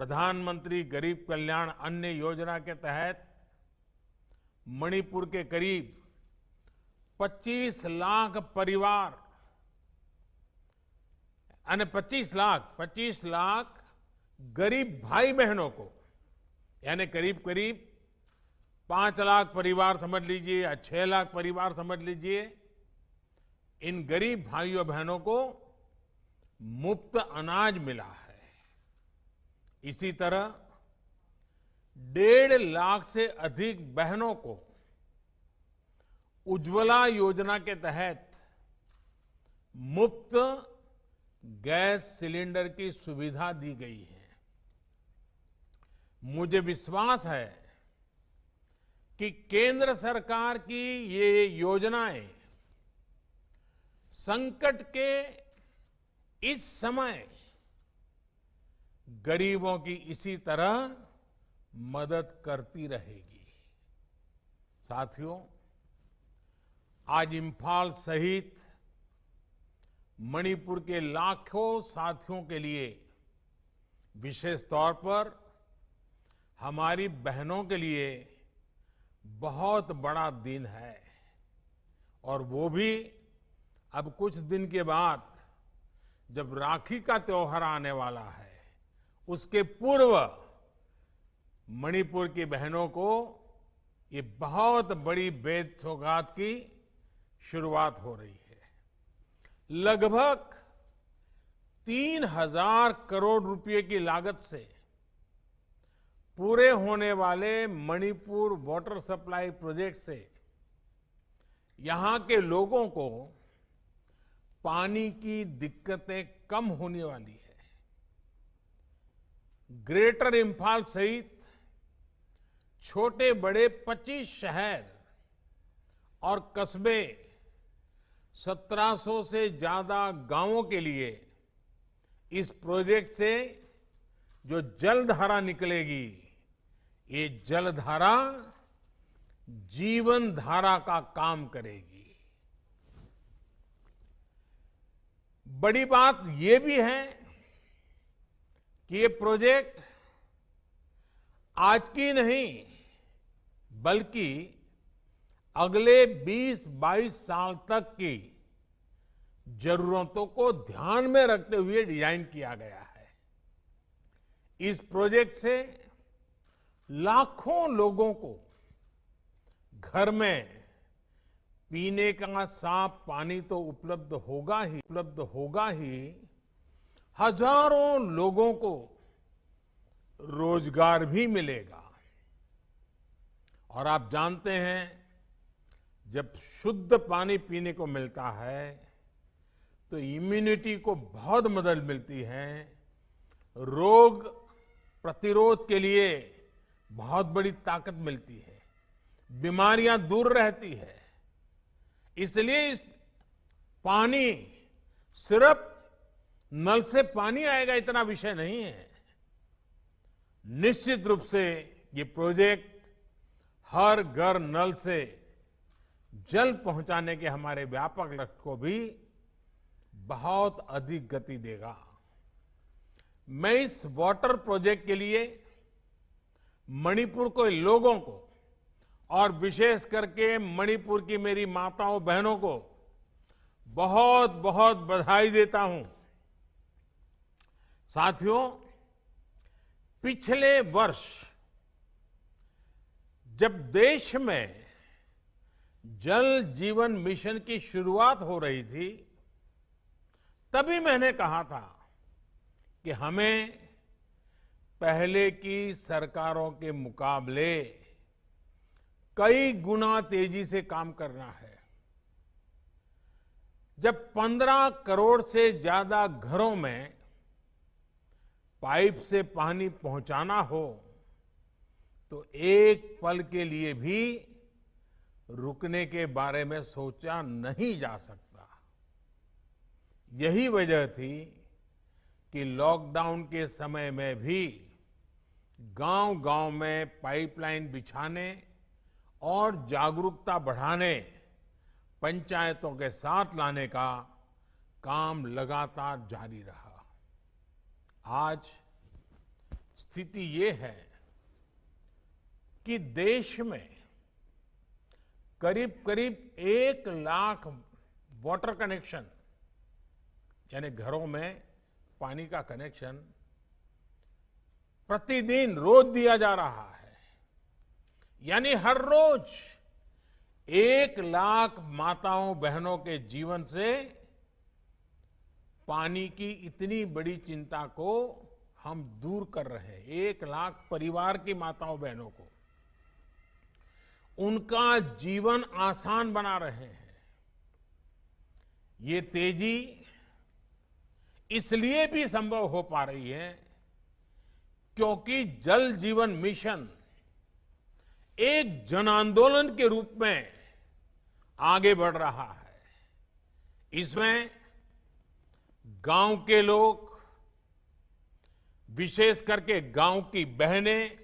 प्रधानमंत्री गरीब कल्याण अन्न योजना के तहत मणिपुर के करीब 25 लाख परिवार यानी 25 लाख गरीब भाई बहनों को, यानी करीब करीब 5 लाख परिवार समझ लीजिए या 6 लाख परिवार समझ लीजिए, इन गरीब भाइयों बहनों को मुफ्त अनाज मिला है। इसी तरह 1.5 लाख से अधिक बहनों को उज्ज्वला योजना के तहत मुफ्त गैस सिलेंडर की सुविधा दी गई है। मुझे विश्वास है कि केंद्र सरकार की ये योजनाएं संकट के इस समय गरीबों की इसी तरह मदद करती रहेगी। साथियों, आज इंफाल सहित मणिपुर के लाखों साथियों के लिए, विशेष तौर पर हमारी बहनों के लिए बहुत बड़ा दिन है। और वो भी अब कुछ दिन के बाद जब राखी का त्योहार आने वाला है, उसके पूर्व मणिपुर की बहनों को ये बहुत बड़ी बेद सौगात की शुरुआत हो रही है। लगभग 3,000 करोड़ रुपए की लागत से पूरे होने वाले मणिपुर वाटर सप्लाई प्रोजेक्ट से यहां के लोगों को पानी की दिक्कतें कम होने वाली है। ग्रेटर इंफाल सहित छोटे बड़े 25 शहर और कस्बे, 1700 से ज्यादा गांवों के लिए इस प्रोजेक्ट से जो जलधारा निकलेगी, ये जलधारा जीवन धारा का काम करेगी। बड़ी बात ये भी है कि ये प्रोजेक्ट आज की नहीं बल्कि अगले 20-22 साल तक की जरूरतों को ध्यान में रखते हुए डिजाइन किया गया है। इस प्रोजेक्ट से लाखों लोगों को घर में पीने का साफ पानी तो उपलब्ध होगा ही, हजारों लोगों को रोजगार भी मिलेगा। और आप जानते हैं, जब शुद्ध पानी पीने को मिलता है तो इम्यूनिटी को बहुत मदद मिलती है, रोग प्रतिरोध के लिए बहुत बड़ी ताकत मिलती है, बीमारियां दूर रहती है। इसलिए इस पानी सिर्फ नल से पानी आएगा इतना विषय नहीं है। निश्चित रूप से ये प्रोजेक्ट हर घर नल से जल पहुंचाने के हमारे व्यापक लक्ष्य को भी बहुत अधिक गति देगा। मैं इस वाटर प्रोजेक्ट के लिए मणिपुर के लोगों को और विशेष करके मणिपुर की मेरी माताओं बहनों को बहुत बहुत बधाई देता हूं। साथियों, पिछले वर्ष जब देश में जल जीवन मिशन की शुरुआत हो रही थी, तभी मैंने कहा था कि हमें पहले की सरकारों के मुकाबले कई गुना तेजी से काम करना है। जब 15 करोड़ से ज्यादा घरों में पाइप से पानी पहुंचाना हो तो एक पल के लिए भी रुकने के बारे में सोचा नहीं जा सकता। यही वजह थी कि लॉकडाउन के समय में भी गांव-गांव में पाइपलाइन बिछाने और जागरूकता बढ़ाने, पंचायतों के साथ लाने का काम लगातार जारी रहा। आज स्थिति ये है कि देश में करीब करीब 1 लाख वाटर कनेक्शन यानी घरों में पानी का कनेक्शन प्रतिदिन रोज दिया जा रहा है। यानी हर रोज 1 लाख माताओं बहनों के जीवन से पानी की इतनी बड़ी चिंता को हम दूर कर रहे हैं। 1 लाख परिवार की माताओं बहनों को उनका जीवन आसान बना रहे हैं। ये तेजी इसलिए भी संभव हो पा रही है क्योंकि जल जीवन मिशन एक जन आंदोलन के रूप में आगे बढ़ रहा है। इसमें गांव के लोग, विशेष करके गांव की बहनें,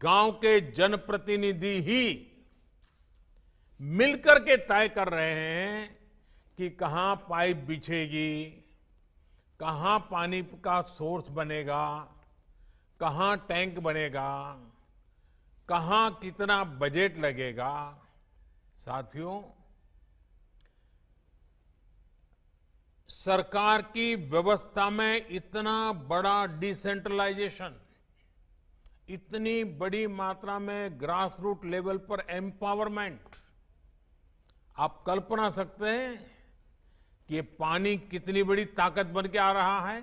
गांव के जनप्रतिनिधि ही मिलकर के तय कर रहे हैं कि कहां पाइप बिछेगी, कहां पानी का सोर्स बनेगा, कहां टैंक बनेगा, कहां कितना बजट लगेगा। साथियों, सरकार की व्यवस्था में इतना बड़ा डिसेंट्रलाइजेशन, इतनी बड़ी मात्रा में ग्रास रूट लेवल पर एम्पावरमेंट, आप कल्पना सकते हैं कि ये पानी कितनी बड़ी ताकत बन के आ रहा है।